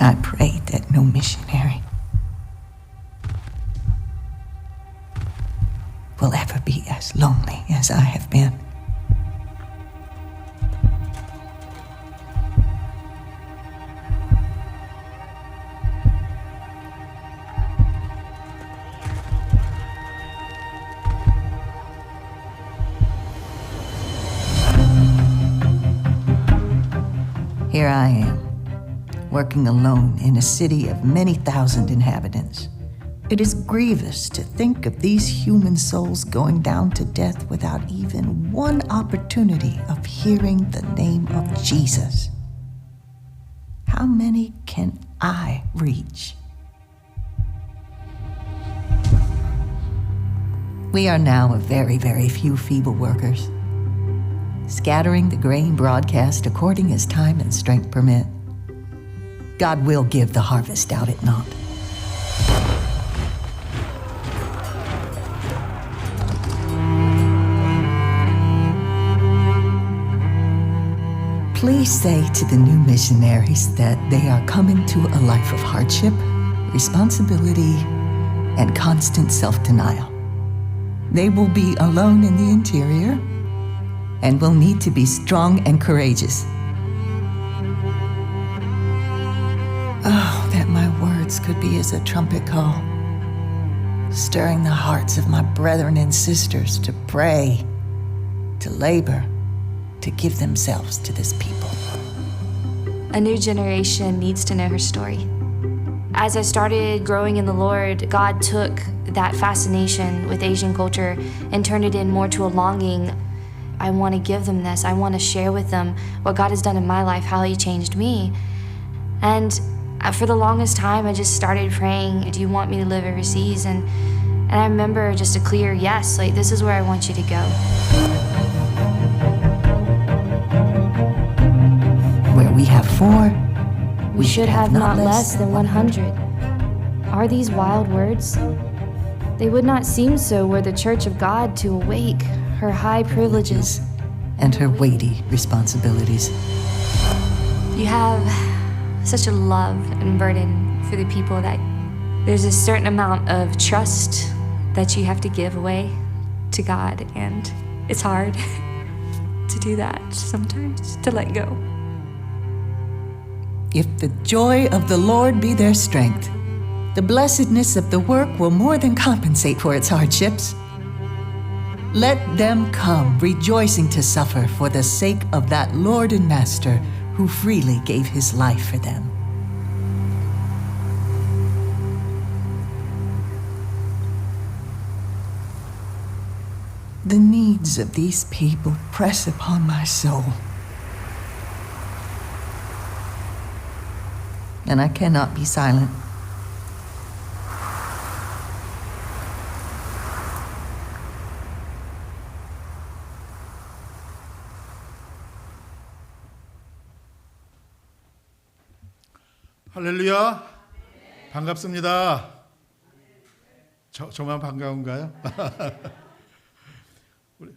I pray that no missionary will ever be as lonely as I have been. Here I am, working alone in a city of many thousand inhabitants. It is grievous to think of these human souls going down to death without even one opportunity of hearing the name of Jesus. How many can I reach? We are now a very, very few feeble workers, scattering the grain broadcast according as time and strength permit. God will give the harvest, doubt it not. Please say to the new missionaries that they are coming to a life of hardship, responsibility, and constant self-denial. They will be alone in the interior and will need to be strong and courageous. Oh, that my words could be as a trumpet call, stirring the hearts of my brethren and sisters to pray, to labor, to give themselves to this people. A new generation needs to know her story. As I started growing in the Lord, God took that fascination with Asian culture and turned it in more to a longing. I want to give them this. I want to share with them what God has done in my life, how He changed me. And for the longest time, I just started praying, do you want me to live overseas? And I remember just a clear yes, like, this is where I want you to go. Where we have 4, We should have not less than 100. Are these wild words? They would not seem so were the Church of God to awake her high privileges and her weighty responsibilities. You have such a love and burden for the people that there's a certain amount of trust that you have to give away to God, and it's hard to do that sometimes, to let go. If the joy of the Lord be their strength, the blessedness of the work will more than compensate for its hardships. Let them come rejoicing to suffer for the sake of that Lord and Master who freely gave His life for them. The needs of these people press upon my soul, and I cannot be silent. 할렐루야. 반갑습니다. 저만 반가운가요? 우리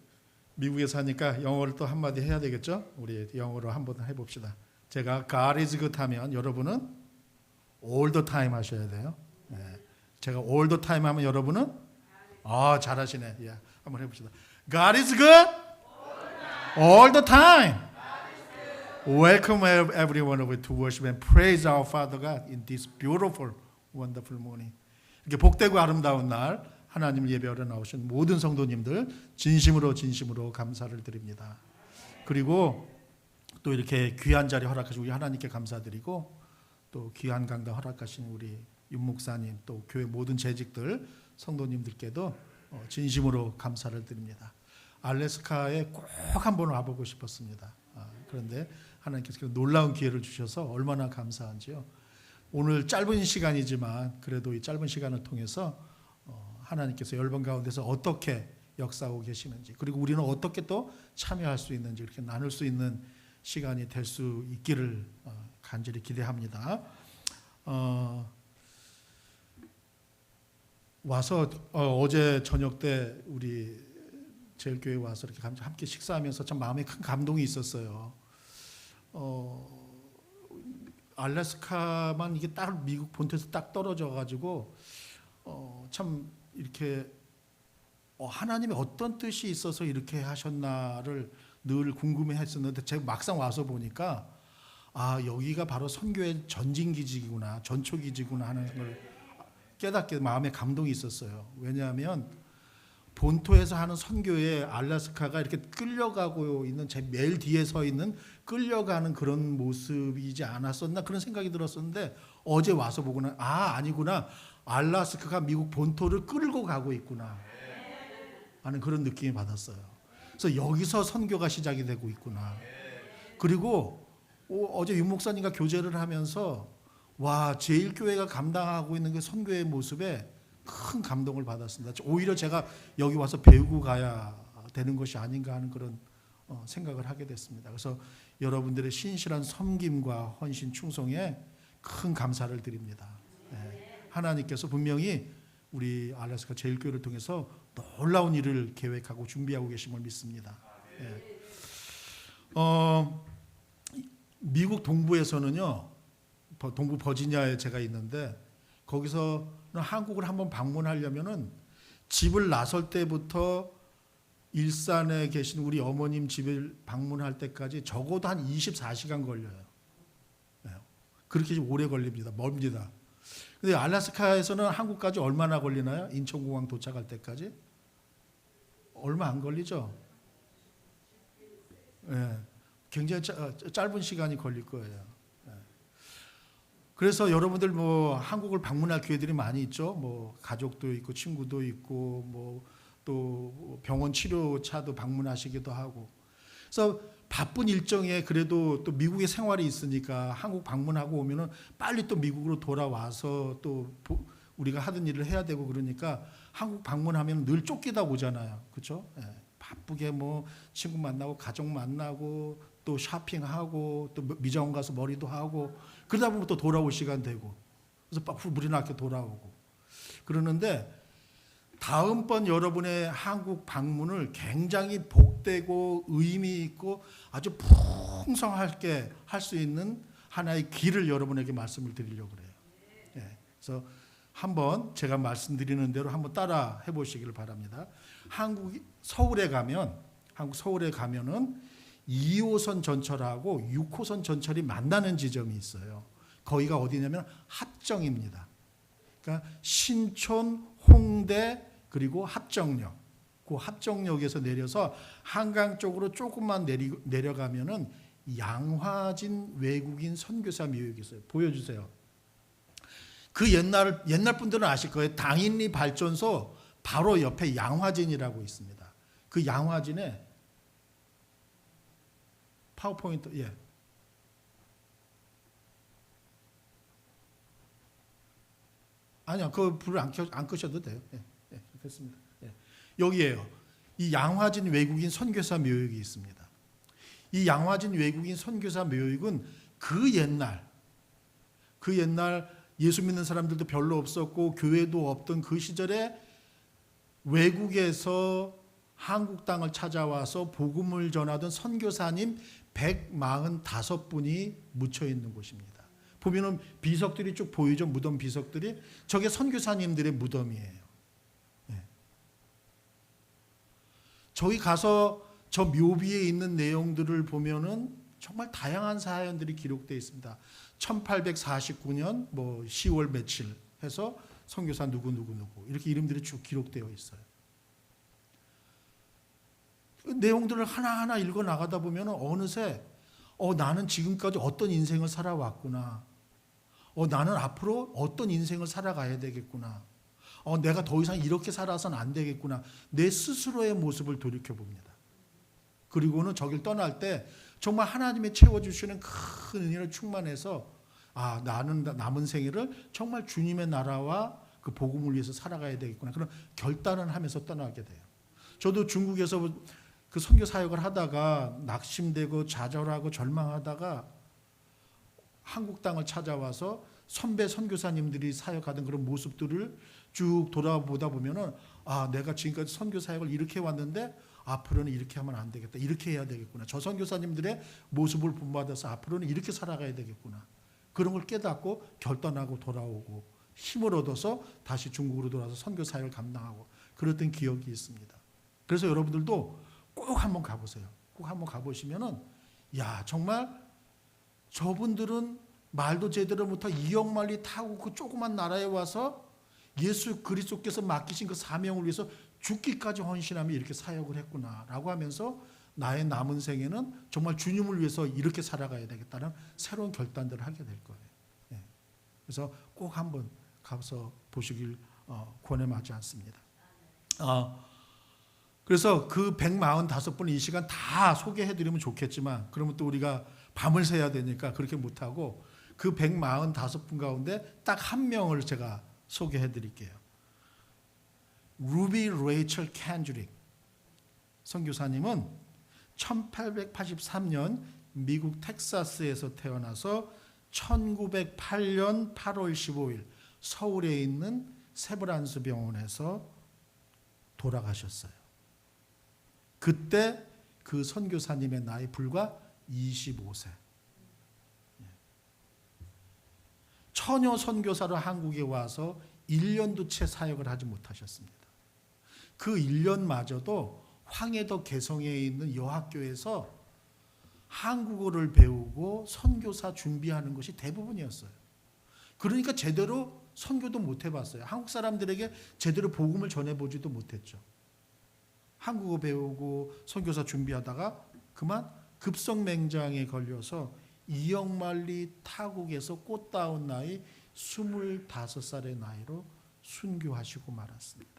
미국에 사니까 영어를 또 한마디 해야 되겠죠? 우리 영어로 한번 해봅시다. 제가 God is good 하면 여러분은 all the time 하셔야 돼요. 네. 제가 all the time 하면 여러분은 잘하시네. 예, 한번 해봅시다. God is good all the time. Welcome everyone to worship and praise our Father God in this beautiful, wonderful morning. 이렇게 복되고 아름다운 날 하나님을 예배하러 나오신 모든 성도님들 진심으로 감사를 드립니다. 그리고 또 이렇게 귀한 자리 허락하신 우리 하나님께 감사드리고, 또 귀한 강단 허락하신 우리 윤 목사님, 또 교회 모든 재직들 성도님들께도 진심으로 감사를 드립니다. 알래스카에 꼭 한번 와보고 싶었습니다. 그런데 하나님께서 놀라운 기회를 주셔서 얼마나 감사한지요. 오늘 짧은 시간이지만 그래도 이 짧은 시간을 통해서 하나님께서 열방 가운데서 어떻게 역사하고 계시는지, 그리고 우리는 어떻게 또 참여할 수 있는지 이렇게 나눌 수 있는 시간이 될 수 있기를 간절히 기대합니다. 와서 어제 저녁 때 우리 제일교회 와서 이렇게 함께 식사하면서 참 마음에 큰 감동이 있었어요. 알래스카만 이게 딱 미국 본토에서 딱 떨어져 가지고 참 이렇게 하나님이 어떤 뜻이 있어서 이렇게 하셨나를 늘 궁금해했었는데 제가 막상 와서 보니까 여기가 바로 선교의 전진기지구나, 전초기지구나 하는 걸 깨닫게 마음에 감동이 있었어요. 왜냐하면 본토에서 하는 선교에 알래스카가 이렇게 끌려가고 있는, 제 매일 뒤에 서 있는 끌려가는 그런 모습이지 않았었나 그런 생각이 들었었는데 어제 와서 보고는 아니구나, 알래스카가 미국 본토를 끌고 가고 있구나 하는 그런 느낌이 받았어요. 그래서 여기서 선교가 시작이 되고 있구나. 그리고 어제 윤 목사님과 교제를 하면서 제1교회가 감당하고 있는 그 선교의 모습에 큰 감동을 받았습니다. 오히려 제가 여기 와서 배우고 가야 되는 것이 아닌가 하는 그런 생각을 하게 됐습니다. 그래서 여러분들의 신실한 섬김과 헌신 충성에 큰 감사를 드립니다. 하나님께서 분명히 우리 알래스카 제1교회를 통해서 놀라운 일을 계획하고 준비하고 계심을 믿습니다. 미국 동부에서는요, 동부 버지니아에 제가 있는데 거기서는 한국을 한번 방문하려면은 집을 나설 때부터 일산에 계신 우리 어머님 집을 방문할 때까지 적어도 한 24시간 걸려요. 그렇게 오래 걸립니다. 멀습니다. 근데 알래스카에서는 한국까지 얼마나 걸리나요? 인천공항 도착할 때까지? 얼마 안 걸리죠? 굉장히 짧은 시간이 걸릴 거예요. 그래서 여러분들 한국을 방문할 기회들이 많이 있죠. 가족도 있고 친구도 있고 또 병원 치료차도 방문하시기도 하고. 그래서 바쁜 일정에 그래도 또 미국의 생활이 있으니까 한국 방문하고 오면은 빨리 또 미국으로 돌아와서 또 우리가 하던 일을 해야 되고 그러니까 한국 방문하면 늘 쫓기다 오잖아요. 그렇죠? 바쁘게 친구 만나고 가족 만나고 또 쇼핑하고 또 미장원 가서 머리도 하고 그러다 보면 또 돌아올 시간 되고 그래서 물이 나게 돌아오고 그러는데 다음번 여러분의 한국 방문을 굉장히 복되고 의미 있고 아주 풍성하게 할 수 있는 하나의 길을 여러분에게 말씀을 드리려고 그래요. 그래서 한번 제가 말씀드리는 대로 한번 따라 해보시기를 바랍니다. 한국 서울에 가면은 2호선 전철하고 6호선 전철이 만나는 지점이 있어요. 거기가 어디냐면 합정입니다. 그러니까 신촌, 홍대 그리고 합정역. 그 합정역에서 내려서 한강 쪽으로 조금만 내려가면은 양화진 외국인 선교사 묘역이 있어요. 보여주세요. 그 옛날 분들은 아실 거예요. 당인리 발전소 바로 옆에 양화진이라고 있습니다. 그 양화진에 파워포인트 아니요, 그 불을 안 끄셔도 돼요. 됐습니다. 여기에요. 이 양화진 외국인 선교사 묘역이 있습니다. 이 양화진 외국인 선교사 묘역은 그 옛날 예수 믿는 사람들도 별로 없었고 교회도 없던 그 시절에 외국에서 한국 땅을 찾아와서 복음을 전하던 선교사님 145분이 묻혀 있는 곳입니다. 보면은 비석들이 쭉 보이죠. 무덤 비석들이. 저게 선교사님들의 무덤이에요. 저기 가서 저 묘비에 있는 내용들을 보면은 정말 다양한 사연들이 기록되어 있습니다. 1849년 10월 며칠 해서 선교사 누구 이렇게 이름들이 쭉 기록되어 있어요. 그 내용들을 하나하나 읽어 나가다 보면 어느새 나는 지금까지 어떤 인생을 살아왔구나. 나는 앞으로 어떤 인생을 살아가야 되겠구나. 내가 더 이상 이렇게 살아서는 안 되겠구나. 내 스스로의 모습을 돌이켜봅니다. 그리고는 저길 떠날 때 정말 하나님이 채워주시는 큰 은혜를 충만해서 나는 남은 생애를 정말 주님의 나라와 그 복음을 위해서 살아가야 되겠구나. 그런 결단을 하면서 떠나게 돼요. 저도 중국에서 그 선교 사역을 하다가 낙심되고 좌절하고 절망하다가 한국 땅을 찾아와서 선배 선교사님들이 사역하던 그런 모습들을 쭉 돌아보다 보면은 내가 지금까지 선교 사역을 이렇게 왔는데 앞으로는 이렇게 하면 안 되겠다. 이렇게 해야 되겠구나. 저 선교사님들의 모습을 본받아서 앞으로는 이렇게 살아가야 되겠구나. 그런 걸 깨닫고 결단하고 돌아오고 힘을 얻어서 다시 중국으로 돌아와서 선교 사역을 감당하고 그랬던 기억이 있습니다. 그래서 여러분들도 꼭 한번 가보세요. 꼭 한번 가보시면은 야 정말 저분들은 말도 제대로 못하고 2억 마리 타고 그 조그만 나라에 와서 예수 그리스도께서 맡기신 그 사명을 위해서 죽기까지 헌신하며 이렇게 사역을 했구나라고 하면서 나의 남은 생에는 정말 주님을 위해서 이렇게 살아가야 되겠다는 새로운 결단들을 하게 될 거예요. 예. 그래서 꼭 한번 가서 보시길 권해마지 않습니다. 그래서 그 145분 이 시간 다 소개해드리면 좋겠지만 그러면 또 우리가 밤을 새야 되니까 그렇게 못하고 그 145분 가운데 딱 한 명을 제가 소개해드릴게요. 루비 레이첼 캔드릭 선교사님은 1883년 미국 텍사스에서 태어나서 1908년 8월 15일 서울에 있는 세브란스 병원에서 돌아가셨어요. 그때 그 선교사님의 나이 불과 25세. 처녀 선교사로 한국에 와서 1년도 채 사역을 하지 못하셨습니다. 그 1년마저도 황해도 개성에 있는 여학교에서 한국어를 배우고 선교사 준비하는 것이 대부분이었어요. 그러니까 제대로 선교도 못 해봤어요. 한국 사람들에게 제대로 복음을 전해보지도 못했죠. 한국어 배우고 선교사 준비하다가 그만 급성맹장에 걸려서 2억 마리 타국에서 꽃다운 나이 25살의 나이로 순교하시고 말았습니다.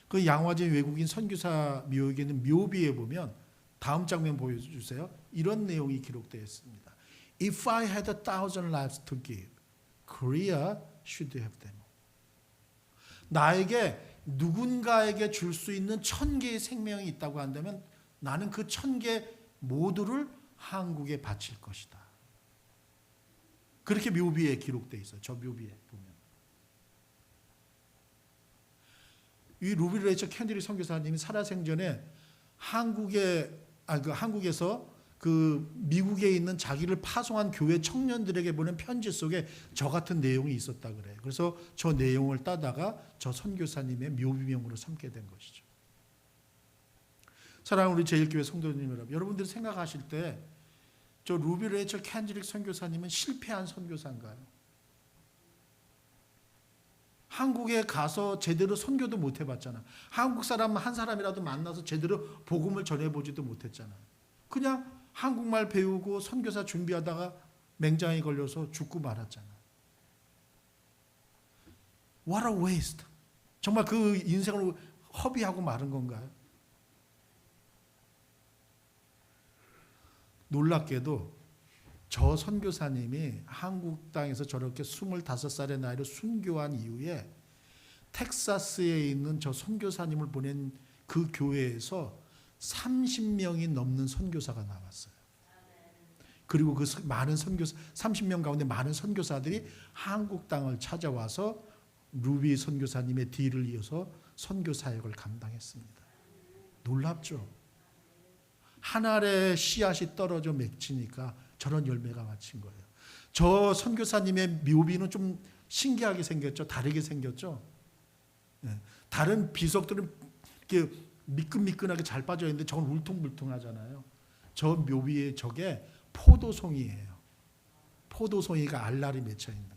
그 양화진 외국인 선교사 묘역에 있는 묘비에 보면 다음 장면 보여주세요. 이런 내용이 기록되어 있습니다. If I had 1,000 lives to give, Korea should have them. 나에게 누군가에게 줄 수 있는 1000개의 생명이 있다고 한다면 나는 그 1000개 모두를 한국에 바칠 것이다. 그렇게 묘비에 기록되어 있어요. 저 묘비에 보면. 이 루비 레이첼 캔드릭 선교사님이 살아생전에 한국에서 그 미국에 있는 자기를 파송한 교회 청년들에게 보낸 편지 속에 저 같은 내용이 있었다 그래요. 그래서 저 내용을 따다가 저 선교사님의 묘비명으로 삼게 된 것이죠. 사랑하는 우리 제일교회 성도님 여러분, 여러분들이 생각하실 때 저 루비 레이첼 캔드릭 선교사님은 실패한 선교사인가요? 한국에 가서 제대로 선교도 못 해봤잖아. 한국 사람 한 사람이라도 만나서 제대로 복음을 전해보지도 못했잖아. 그냥 한국말 배우고 선교사 준비하다가 맹장에 걸려서 죽고 말았잖아. What a waste. 정말 그 인생을 허비하고 마른 건가요? 놀랍게도 저 선교사님이 한국 땅에서 저렇게 25살의 나이로 순교한 이후에 텍사스에 있는 저 선교사님을 보낸 그 교회에서 30명이 넘는 선교사가 나왔어요. 그리고 그 많은 선교사 30명 가운데 많은 선교사들이 한국 땅을 찾아와서 루비 선교사님의 뒤를 이어서 선교 사역을 감당했습니다. 놀랍죠? 한 알의 씨앗이 떨어져 맺히니까 저런 열매가 맺힌 거예요. 저 선교사님의 묘비는 좀 신기하게 생겼죠. 다르게 생겼죠. 다른 비석들은 이렇게 미끈미끈하게 잘 빠져 있는데 저건 울퉁불퉁하잖아요. 저 묘비에 저게 포도송이에요. 포도송이가 알알이 맺혀 있는 거.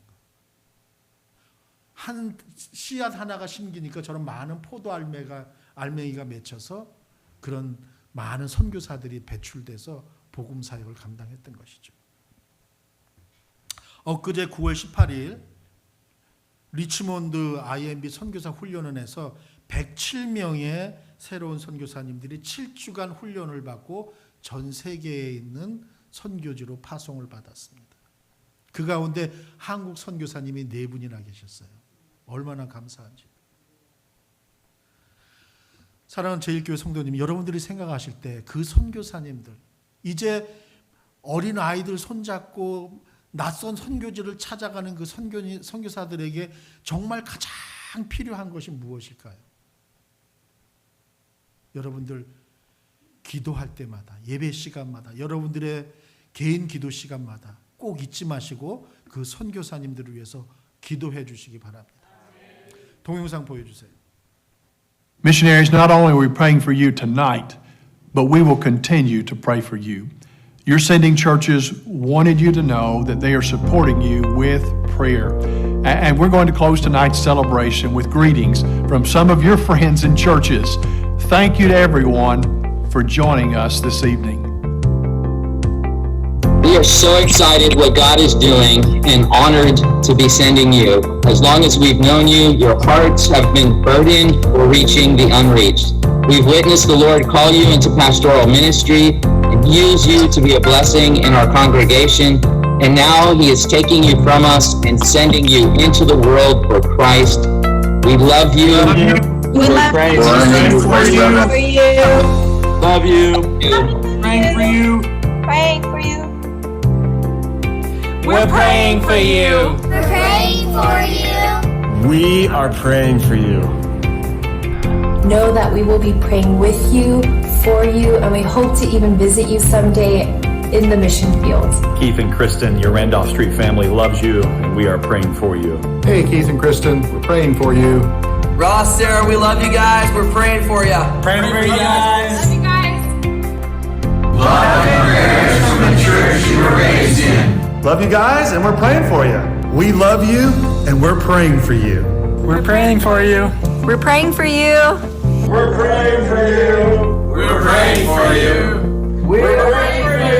한 씨앗 하나가 심기니까 저런 많은 포도 알맹이가 맺혀서 그런 많은 선교사들이 배출돼서 복음 사역을 감당했던 것이죠. 엊그제 9월 18일 리치몬드 IMB 선교사 훈련원에서 107명의 새로운 선교사님들이 7주간 훈련을 받고 전 세계에 있는 선교지로 파송을 받았습니다. 그 가운데 한국 선교사님이 4분이나 계셨어요. 얼마나 감사한지. 사랑하는 제일교회 성도님, 여러분들이 생각하실 때 그 선교사님들, 이제 어린 아이들 손잡고 낯선 선교지를 찾아가는 그 선교사들에게 정말 가장 필요한 것이 무엇일까요? 여러분들 기도할 때마다, 예배 시간마다, 여러분들의 개인 기도 시간마다 꼭 잊지 마시고 그 선교사님들을 위해서 기도해 주시기 바랍니다. 동영상 보여주세요. Missionaries, not only are we praying for you tonight, but we will continue to pray for you. Your sending churches wanted you to know that they are supporting you with prayer. And we're going to close tonight's celebration with greetings from some of your friends and churches. Thank you to everyone for joining us this evening. We are so excited what God is doing and honored to be sending you. As long as we've known you, your hearts have been burdened for reaching the unreached. We've witnessed the Lord call you into pastoral ministry and use you to be a blessing in our congregation. And now He is taking you from us and sending you into the world for Christ. We love you. We love you. Love you. Praying for you. Praying for you. We're praying for you. We're praying for you. We are praying for you. Know that we will be praying with you, for you, and we hope to even visit you someday in the mission field. Keith and Kristen, your Randolph Street family loves you, and we are praying for you. Hey, Keith and Kristen, we're praying for you. Ross, Sarah, we love you guys. We're praying for you. Praying for you guys. Love you guys. Love and prayers from the church you were raised in. Love you guys, and we're praying for you. We love you, and we're praying for you. We're praying for you. We're praying for you. We're praying for you. We're praying for you. We're praying for you.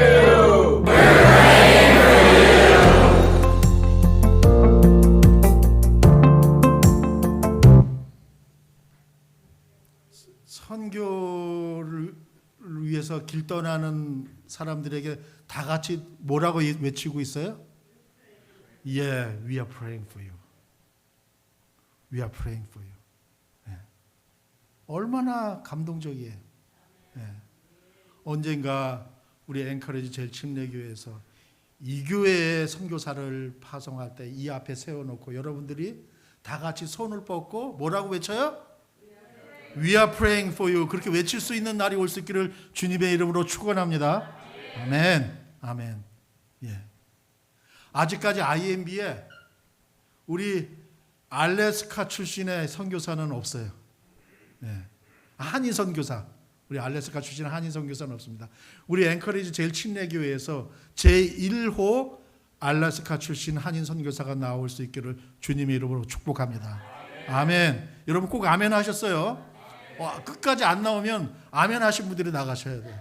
선교를 위해서 길 떠나는 사람들에게 다 같이 뭐라고 외치고 있어요? Yeah, we are praying for you. We are praying for you. 네. 얼마나 감동적이에요. 네. 언젠가 우리 앵커리지 제일침례교회에서 이 교회의 선교사를 파송할 때 이 앞에 세워놓고 여러분들이 다 같이 손을 뻗고 뭐라고 외쳐요? We are praying for you. 그렇게 외칠 수 있는 날이 올 수 있기를 주님의 이름으로 축원합니다. 아멘. 아멘. 예. 아직까지 IMB에 우리 알래스카 출신의 선교사는 없어요. 예. 한인 선교사. 우리 알래스카 출신의 한인 선교사는 없습니다. 우리 앵커리지 제일침례교회에서 제1호 알래스카 출신 한인 선교사가 나올 수 있기를 주님의 이름으로 축복합니다. 아멘. 여러분 꼭 아멘 하셨어요? 끝까지 안 나오면 아멘 하신 분들이 나가셔야 돼요.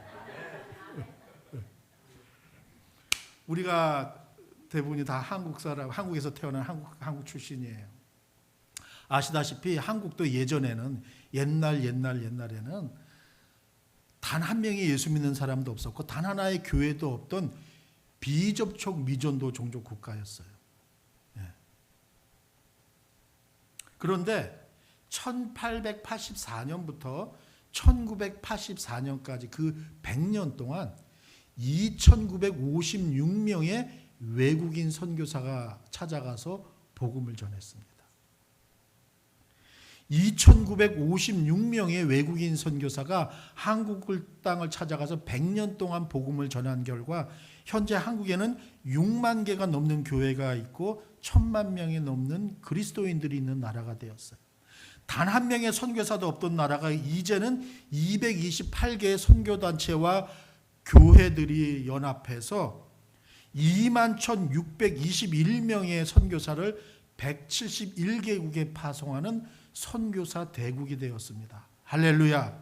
우리가 대부분이 다 한국 사람, 한국에서 태어난 한국 출신이에요. 아시다시피 한국도 예전에는 옛날에는 단 한 명의 예수 믿는 사람도 없었고 단 하나의 교회도 없던 비접촉 미전도 종족 국가였어요. 예. 그런데 1884년부터 1984년까지 그 100년 동안 2956명의 외국인 선교사가 찾아가서 복음을 전했습니다. 2956명의 외국인 선교사가 한국 땅을 찾아가서 100년 동안 복음을 전한 결과 현재 한국에는 6만 개가 넘는 교회가 있고 1000만 명이 넘는 그리스도인들이 있는 나라가 되었어요. 단 한 명의 선교사도 없던 나라가 이제는 228개의 선교단체와 교회들이 연합해서 21,621명의 선교사를 171개국에 파송하는 선교사 대국이 되었습니다. 할렐루야.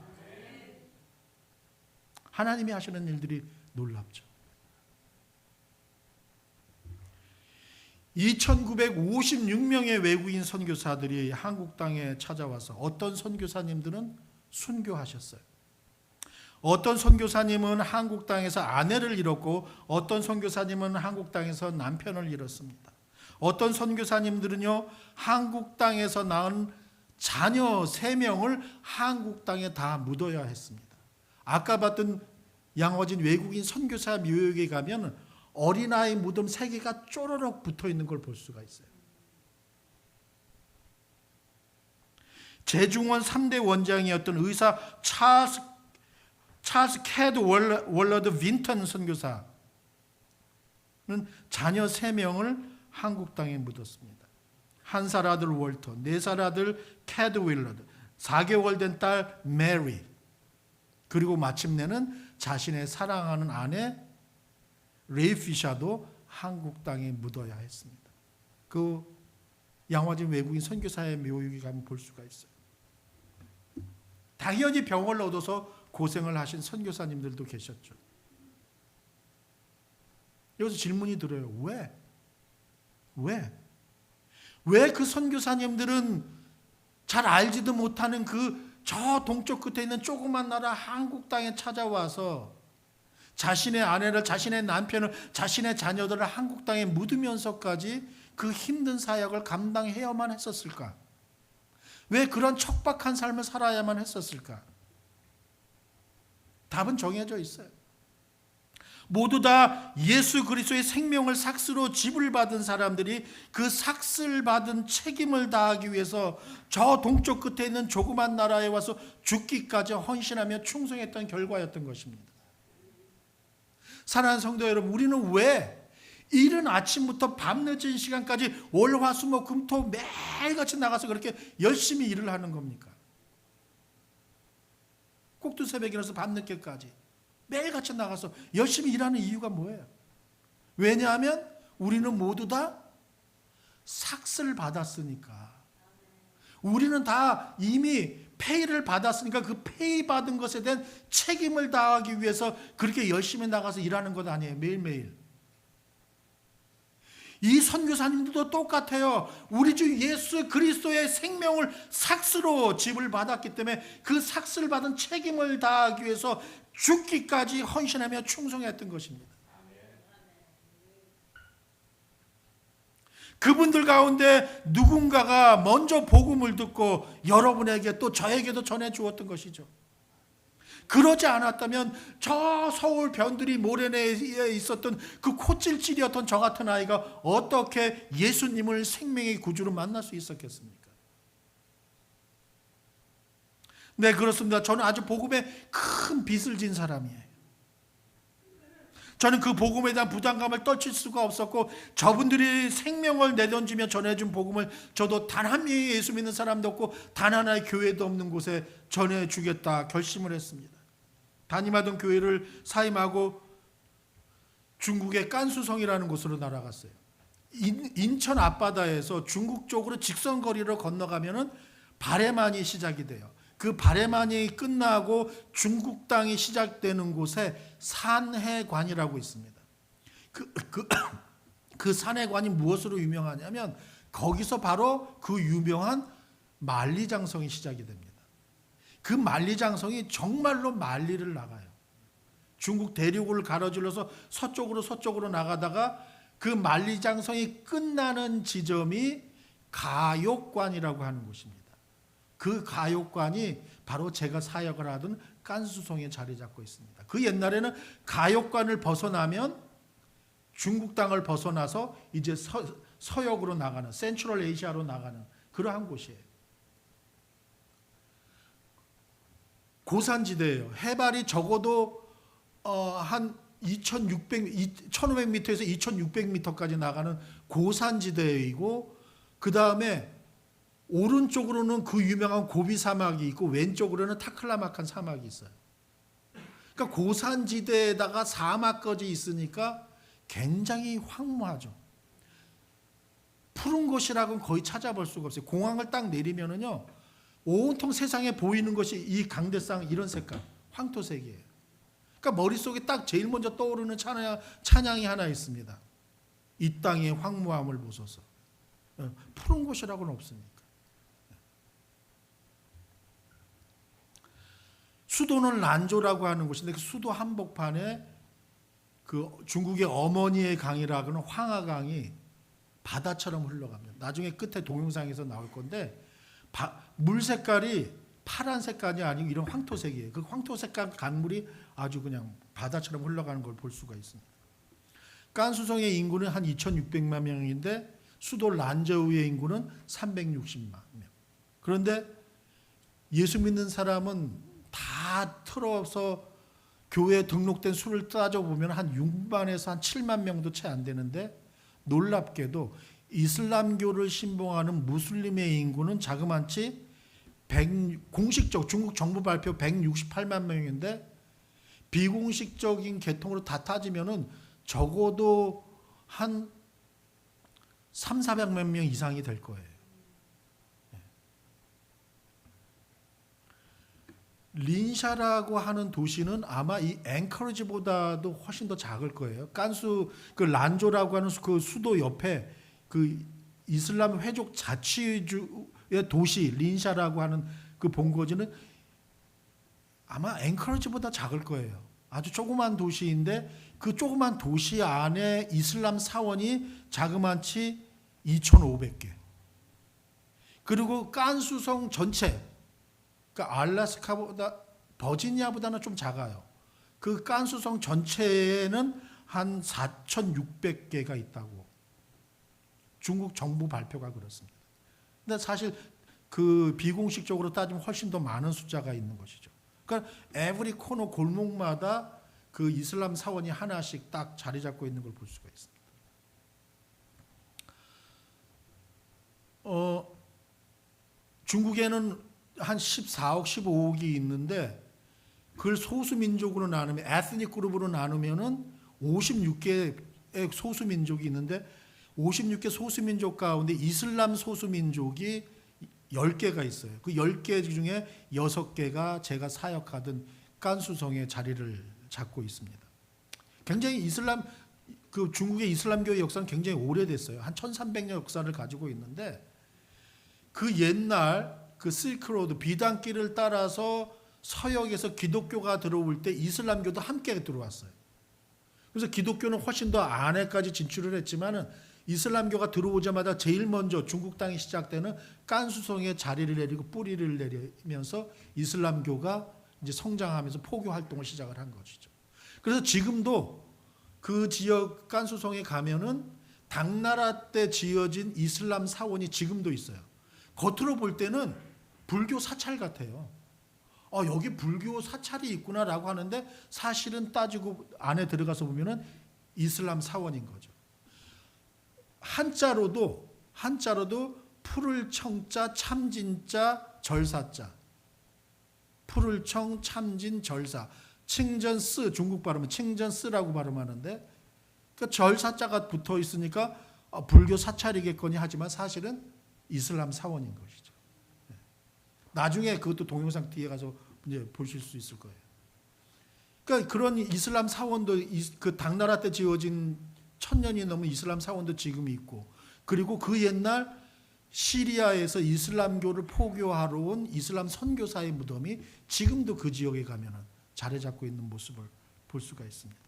하나님이 하시는 일들이 놀랍죠. 2,956명의 외국인 선교사들이 한국 땅에 찾아와서 어떤 선교사님들은 순교하셨어요. 어떤 선교사님은 한국 땅에서 아내를 잃었고 어떤 선교사님은 한국 땅에서 남편을 잃었습니다. 어떤 선교사님들은요 한국 땅에서 낳은 자녀 3명을 한국 땅에 다 묻어야 했습니다. 아까 봤던 양어진 외국인 선교사 묘역에 가면 어린아이 무덤 3개가 쪼르륵 붙어있는 걸 볼 수가 있어요. 제중원 3대 원장이었던 의사 찰스 캐드 월러드 윈턴 선교사, 자녀 3명을 한국 땅에 묻었습니다. 1살 아들 월터, 4살 아들 캐드 윌러드, 4개월 된 딸 메리, 그리고 마침내는 자신의 사랑하는 아내 레이 피샤도 한국 땅에 묻어야 했습니다. 그 양화진 외국인 선교사의 묘역에 가면 볼 수가 있어요. 당연히 병을 얻어서 고생을 하신 선교사님들도 계셨죠. 여기서 질문이 들어요. 왜 그 선교사님들은 잘 알지도 못하는 저 동쪽 끝에 있는 조그만 나라 한국 땅에 찾아와서 자신의 아내를, 자신의 남편을, 자신의 자녀들을 한국 땅에 묻으면서까지 그 힘든 사역을 감당해야만 했었을까? 왜 그런 척박한 삶을 살아야만 했었을까? 답은 정해져 있어요. 모두 다 예수 그리스도의 생명을 삭스로 집을 받은 사람들이 그 삭스를 받은 책임을 다하기 위해서 저 동쪽 끝에 있는 조그만 나라에 와서 죽기까지 헌신하며 충성했던 결과였던 것입니다. 사랑하는 성도 여러분, 우리는 왜 이른 아침부터 밤늦은 시간까지 월, 화, 수, 목, 금, 토 매일같이 나가서 그렇게 열심히 일을 하는 겁니까? 꼭두 새벽에 일어나서 밤늦게까지 매일같이 나가서 열심히 일하는 이유가 뭐예요? 왜냐하면 우리는 모두 다 삭스를 받았으니까. 우리는 다 이미 페이를 받았으니까 그 페이 받은 것에 대한 책임을 다하기 위해서 그렇게 열심히 나가서 일하는 것 아니에요. 매일매일. 이 선교사님들도 똑같아요. 우리 주 예수 그리스도의 생명을 삭스로 집을 받았기 때문에 그 삭스를 받은 책임을 다하기 위해서 죽기까지 헌신하며 충성했던 것입니다. 그분들 가운데 누군가가 먼저 복음을 듣고 여러분에게 또 저에게도 전해 주었던 것이죠. 그러지 않았다면 저 서울 변두리 모래내에 있었던 그 코찔찔이었던 저 같은 아이가 어떻게 예수님을 생명의 구주로 만날 수 있었겠습니까? 네, 그렇습니다. 저는 아주 복음에 큰 빚을 진 사람이에요. 저는 그 복음에 대한 부담감을 떨칠 수가 없었고, 저분들이 생명을 내던지며 전해준 복음을 저도 단 한 명의 예수 믿는 사람도 없고 단 하나의 교회도 없는 곳에 전해주겠다 결심을 했습니다. 담임하던 교회를 사임하고 중국의 깐수성이라는 곳으로 날아갔어요. 인천 앞바다에서 중국 쪽으로 직선거리로 건너가면은 바레만이 시작이 돼요. 그 바레만이 끝나고 중국 땅이 시작되는 곳에 산해관이라고 있습니다. 그 산해관이 무엇으로 유명하냐면 거기서 바로 그 유명한 만리장성이 시작이 됩니다. 그 만리장성이 정말로 만리를 나가요. 중국 대륙을 가로질러서 서쪽으로 나가다가 그 만리장성이 끝나는 지점이 가욕관이라고 하는 곳입니다. 그 가욕관이 바로 제가 사역을 하던 깐수성에 자리 잡고 있습니다. 그 옛날에는 가욕관을 벗어나면 중국 땅을 벗어나서 이제 서역으로 나가는, 센트럴 아시아로 나가는 그러한 곳이에요. 고산지대예요. 해발이 적어도 한 1500m에서 2600m까지 나가는 고산지대이고, 그 다음에 오른쪽으로는 그 유명한 고비 사막이 있고 왼쪽으로는 타클라마칸 사막이 있어요. 그러니까 고산지대에다가 사막까지 있으니까 굉장히 황무하죠. 푸른 곳이라고는 거의 찾아볼 수가 없어요. 공항을 딱 내리면은요, 온통 세상에 보이는 것이 이 강대상 이런 색깔, 황토색이에요. 그러니까 머릿속에 딱 제일 먼저 떠오르는 찬양이 하나 있습니다. 이 땅의 황무함을 보소서. 푸른 곳이라고는 없습니까? 수도는 란조라고 하는 곳인데 그 수도 한복판에 그 중국의 어머니의 강이라고 하는 황하강이 바다처럼 흘러갑니다. 나중에 끝에 동영상에서 나올 건데 물 색깔이 파란 색깔이 아니고 이런 황토색이에요. 그 황토색깔 강물이 아주 그냥 바다처럼 흘러가는 걸 볼 수가 있습니다. 깐수성의 인구는 한 2,600만 명인데 수도 란저우의 인구는 360만 명. 그런데 예수 믿는 사람은 다 틀어서 교회에 등록된 수를 따져보면 한 6만에서 한 7만 명도 채 안 되는데 놀랍게도 이슬람교를 신봉하는 무슬림의 인구는 자그마치 공식적 중국 정부 발표 168만 명인데 비공식적인 계통으로 다 따지면은 적어도 한 300~400만 명 이상이 될 거예요. 린샤라고 하는 도시는 아마 이 앵커리지보다도 훨씬 더 작을 거예요. 깐수 그 란조라고 하는 그 수도 옆에 그 이슬람 회족 자치주의 도시 린샤라고 하는 그 본거지는 아마 앵커리지보다 작을 거예요. 아주 조그만 도시인데 그 조그만 도시 안에 이슬람 사원이 자그마치 2,500개. 그리고 깐수성 전체, 그러니까 알래스카보다 버지니아보다는 좀 작아요. 그 깐수성 전체에는 한 4,600개가 있다고 중국 정부 발표가 그렇습니다. 근데 사실 그 비공식적으로 따지면 훨씬 더 많은 숫자가 있는 것이죠. 그러니까 에브리 코너 골목마다 그 이슬람 사원이 하나씩 딱 자리 잡고 있는 걸 볼 수가 있습니다. 중국에는 한 14억, 15억이 있는데 그걸 소수민족으로 나누면 에스닉 그룹으로 나누면은 56개의 소수민족이 있는데 56개 소수민족 가운데 이슬람 소수민족이 10개가 있어요. 그 10개 중에 6개가 제가 사역하던 깐수성의 자리를 잡고 있습니다. 굉장히 그 중국의 이슬람교의 역사는 굉장히 오래됐어요. 한 1300년 역사를 가지고 있는데 그 옛날 그 실크로드 비단길을 따라서 서역에서 기독교가 들어올 때 이슬람교도 함께 들어왔어요. 그래서 기독교는 훨씬 더 안에까지 진출을 했지만은 이슬람교가 들어오자마자 제일 먼저 중국 땅이 시작되는 깐수성에 자리를 내리고 뿌리를 내리면서 이슬람교가 이제 성장하면서 포교 활동을 시작을 한 것이죠. 그래서 지금도 그 지역 깐수성에 가면은 당나라 때 지어진 이슬람 사원이 지금도 있어요. 겉으로 볼 때는 불교 사찰 같아요. 여기 불교 사찰이 있구나라고 하는데 사실은 따지고 안에 들어가서 보면은 이슬람 사원인 거죠. 한자로도 푸를 청자 참진자 절사자 푸를 청 참진 절사 칭전스 중국 발음은 칭전스라고 발음하는데 그러니까 절사자가 붙어 있으니까 불교 사찰이겠거니 하지만 사실은 이슬람 사원인 것이죠. 나중에 그것도 동영상 뒤에 가서 이제 보실 수 있을 거예요. 그러니까 그런 이슬람 사원도 그 당나라 때 지어진 1000년이 넘은 이슬람 사원도 지금 있고 그리고 그 옛날 시리아에서 이슬람교를 포교하러 온 이슬람 선교사의 무덤이 지금도 그 지역에 가면은 자리 잡고 있는 모습을 볼 수가 있습니다.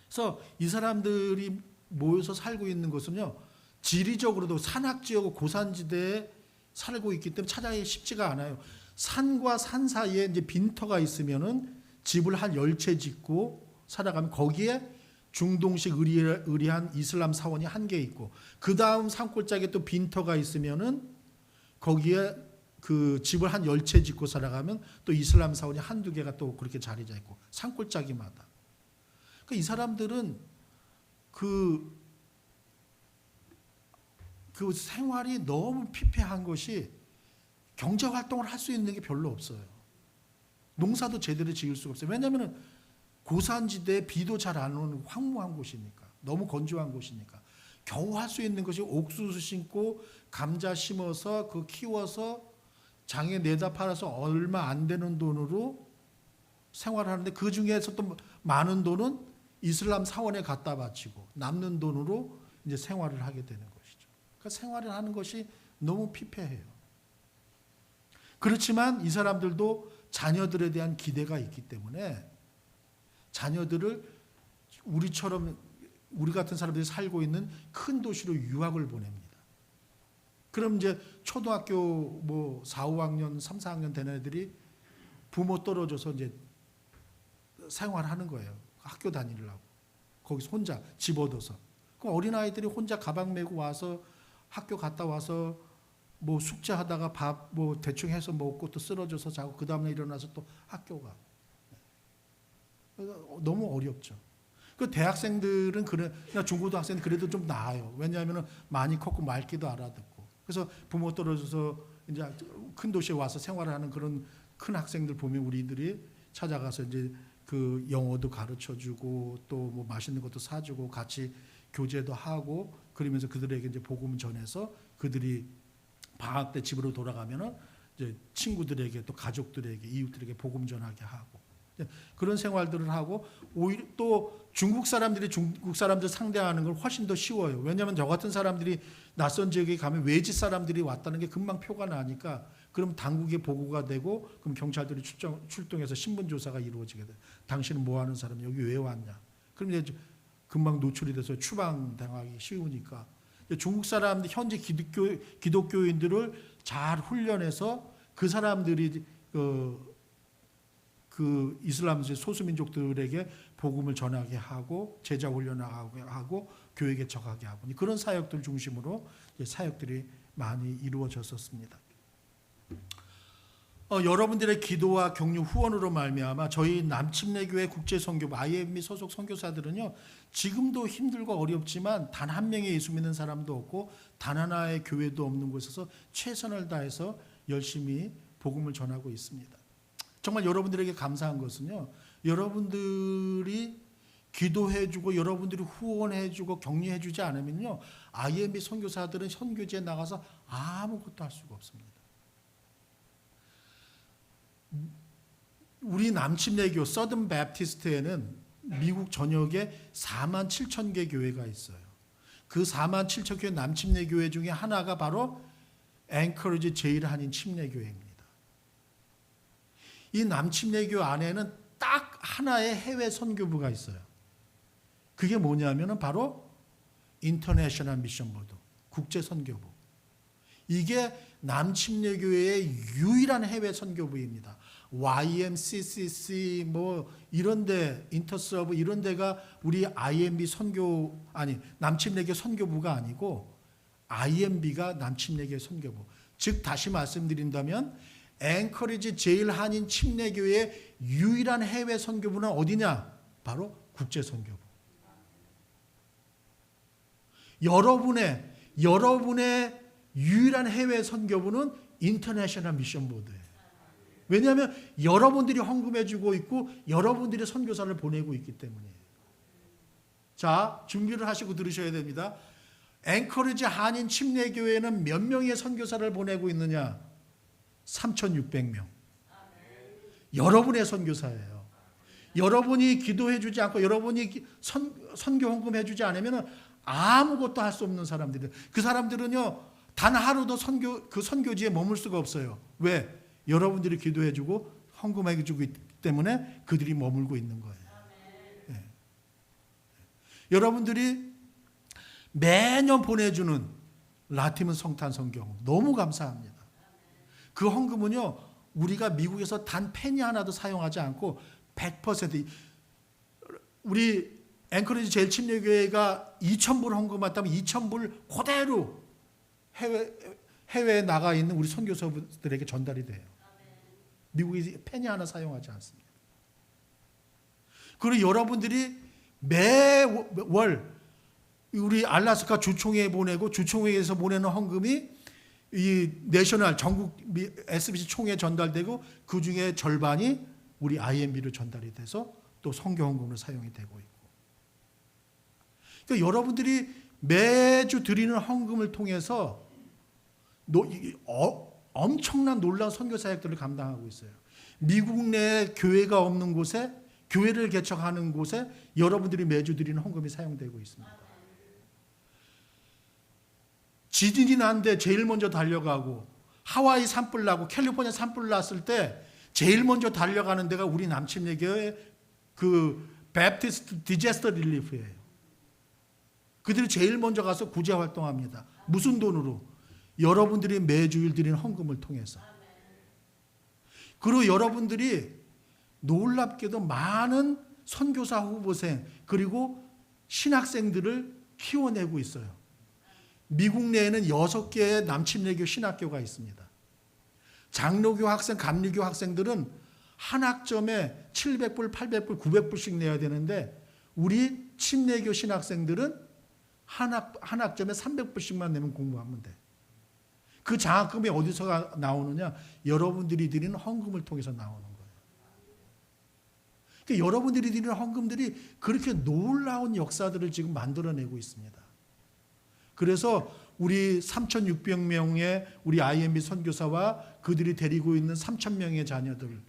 그래서 이 사람들이 모여서 살고 있는 것은요, 지리적으로도 산악지역 고산지대에 살고 있기 때문에 찾아가기 쉽지가 않아요. 산과 산 사이에 이제 빈터가 있으면은 집을 한 10채 짓고 살아가면 거기에 중동식 의리한 이슬람 사원이 한 개 있고 그 다음 산골짜기에 또 빈터가 있으면은 거기에 그 집을 한 10채 짓고 살아가면 또 이슬람 사원이 한두 개가 또 그렇게 자리 잡고 산골짜기마다. 그러니까 이 사람들은 그 생활이 너무 피폐한 것이 경제 활동을 할 수 있는 게 별로 없어요. 농사도 제대로 지을 수가 없어요. 왜냐하면 고산지대에 비도 잘 안 오는 황무한 곳이니까, 너무 건조한 곳이니까 겨우 할 수 있는 것이 옥수수 심고 감자 심어서 그 키워서 장에 내다 팔아서 얼마 안 되는 돈으로 생활하는데 그 중에서 또 많은 돈은 이슬람 사원에 갖다 바치고 남는 돈으로 이제 생활을 하게 되는 것이죠. 그러니까 생활을 하는 것이 너무 피폐해요. 그렇지만 이 사람들도 자녀들에 대한 기대가 있기 때문에 자녀들을 우리 같은 사람들이 살고 있는 큰 도시로 유학을 보냅니다. 그럼 이제 초등학교 뭐 4, 5학년, 3, 4학년 된 애들이 부모 떨어져서 이제 생활하는 거예요. 학교 다니려고. 거기서 혼자 집 얻어서. 그럼 어린아이들이 혼자 가방 메고 와서 학교 갔다 와서 뭐 숙제하다가 밥 뭐 대충 해서 먹고 또 쓰러져서 자고 그 다음날 일어나서 또 학교 가. 너무 어렵죠. 그 대학생들은 그나 중고등학생은 그래도 좀 나아요. 왜냐하면 많이 컸고 말귀도 알아듣고. 그래서 부모 떨어져서 이제 큰 도시에 와서 생활하는 그런 큰 학생들 보면 우리들이 찾아가서 이제 그 영어도 가르쳐주고 또 뭐 맛있는 것도 사주고 같이 교제도 하고 그러면서 그들에게 이제 복음 전해서 그들이 방학 때 집으로 돌아가면은 이제 친구들에게 또 가족들에게 이웃들에게 복음 전하게 하고 그런 생활들을 하고 오히려 또 중국 사람들 상대하는 걸 훨씬 더 쉬워요. 왜냐하면 저 같은 사람들이 낯선 지역에 가면 외지 사람들이 왔다는 게 금방 표가 나니까 그럼 당국에 보고가 되고 그럼 경찰들이 출동해서 신분 조사가 이루어지게 돼요. 당신은 뭐 하는 사람 여기 왜 왔냐? 그럼 이제 금방 노출이 돼서 추방당하기 쉬우니까 중국 사람들 현재 기독교인들을 잘 훈련해서 그 사람들이 그 이슬람 소수민족들에게 복음을 전하게 하고 제자 훈련하게 하고 교회 개척하게 하고 그런 사역들 중심으로 사역들이 많이 이루어졌었습니다. 여러분들의 기도와 격려 후원으로 말미암아 저희 남침내교회 국제선교부 IMB 소속 선교사들은요 지금도 힘들고 어렵지만 단 한 명의 예수 믿는 사람도 없고 단 하나의 교회도 없는 곳에서 최선을 다해서 열심히 복음을 전하고 있습니다. 정말 여러분들에게 감사한 것은요 여러분들이 기도해주고 여러분들이 후원해주고 격려해주지 않으면요 IMB 선교사들은 선교지에 나가서 아무것도 할 수가 없습니다. 우리 남침내교 서든 베프티스트에는 미국 전역에 4만 7천 개 교회가 있어요. 그 4만 7천 개 남침내 교회 중에 하나가 바로 앵커리지 제일 한인 침례교회입니다. 이 남침내교 안에는 딱 하나의 해외 선교부가 있어요. 그게 뭐냐면은 바로 인터내셔널 미션 보드, 국제 선교부. 이게 남침내교회의 유일한 해외 선교부입니다. YMCCC 뭐 이런데 인터서브 이런 데가 우리 IMB 남침내교 선교부가 아니고 IMB가 남침내교 선교부. 즉 다시 말씀드린다면 앵커리지 제일 한인 침례교회의 유일한 해외 선교부는 어디냐? 바로 국제 선교부. 여러분의 유일한 해외 선교부는 인터내셔널 미션 보드예요. 왜냐하면 여러분들이 헌금해주고 있고 여러분들이 선교사를 보내고 있기 때문이에요. 자, 준비를 하시고 들으셔야 됩니다. 앵커리지 한인 침례교회는 몇 명의 선교사를 보내고 있느냐? 3,600명. 여러분의 선교사예요. 여러분이 기도해주지 않고 여러분이 선교 헌금해주지 않으면 아무것도 할 수 없는 사람들이에요. 그 사람들은요 단 하루도 그 선교지에 머물 수가 없어요. 왜? 여러분들이 기도해주고 헌금해주고 있기 때문에 그들이 머물고 있는 거예요. 네. 여러분들이 매년 보내주는 라티문 성탄 성경 너무 감사합니다. 그 헌금은요 우리가 미국에서 단 페니 하나도 사용하지 않고 100% 우리 앵커리지 제일 침례교회가 2,000불 헌금했다면 2,000불 그대로 해외에 나가 있는 우리 선교사들에게 전달이 돼요. 미국이 페니 하나 사용하지 않습니다. 그리고 여러분들이 매월 우리 알래스카 주총회에 보내고 주총회에서 보내는 헌금이 이 내셔널 전국 SBC 총회에 전달되고 그 중에 절반이 우리 IMB로 전달이 돼서 또 선교 헌금으로 사용이 되고 있고. 그러니까 여러분들이 매주 드리는 헌금을 통해서 엄청난 놀라운 선교 사역들을 감당하고 있어요. 미국 내 교회가 없는 곳에 교회를 개척하는 곳에 여러분들이 매주 드리는 헌금이 사용되고 있습니다. 지진이 난데 제일 먼저 달려가고 하와이 산불 나고 캘리포니아 산불 났을 때 제일 먼저 달려가는 데가 우리 남침내교회 그 베프티스트 디제스터 릴리프예요. 그들이 제일 먼저 가서 구제 활동합니다. 무슨 돈으로? 여러분들이 매주일 드리는 헌금을 통해서. 그리고 여러분들이 놀랍게도 많은 선교사 후보생 그리고 신학생들을 키워내고 있어요. 미국 내에는 6개의 남침내교 신학교가 있습니다. 장로교 학생, 감리교 학생들은 한 학점에 700불, 800불, 900불씩 내야 되는데 우리 침례교 신학생들은 한 학점에 300불씩만 내면 공부하면 돼. 그 장학금이 어디서 나오느냐? 여러분들이 드리는 헌금을 통해서 나오는 거예요. 그러니까 여러분들이 드리는 헌금들이 그렇게 놀라운 역사들을 지금 만들어내고 있습니다. 그래서 우리 3,600명의 우리 IMB 선교사와 그들이 데리고 있는 3,000명의 자녀들,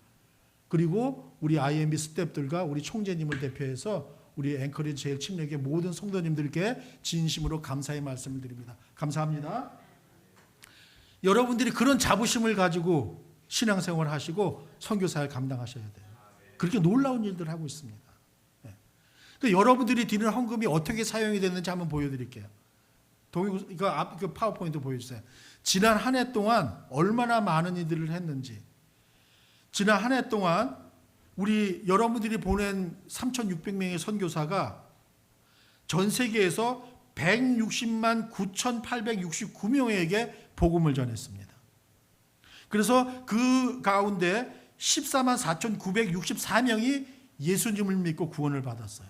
그리고 우리 IMB 스태프들과 우리 총재님을 대표해서 우리 앵커리지 제일 침례교회 모든 성도님들께 진심으로 감사의 말씀을 드립니다. 감사합니다. 여러분들이 그런 자부심을 가지고 신앙생활을 하시고 선교사를 감당하셔야 돼요. 그렇게 놀라운 일들을 하고 있습니다. 네. 그러니까 여러분들이 드리는 헌금이 어떻게 사용이 됐는지 한번 보여드릴게요. 이거 파워포인트 보여주세요. 지난 한 해 동안 얼마나 많은 일들을 했는지. 지난 한 해 동안 우리 여러분들이 보낸 3,600명의 선교사가 전 세계에서 160만 9,869명에게 복음을 전했습니다. 그래서 그 가운데 14만 4,964명이 예수님을 믿고 구원을 받았어요.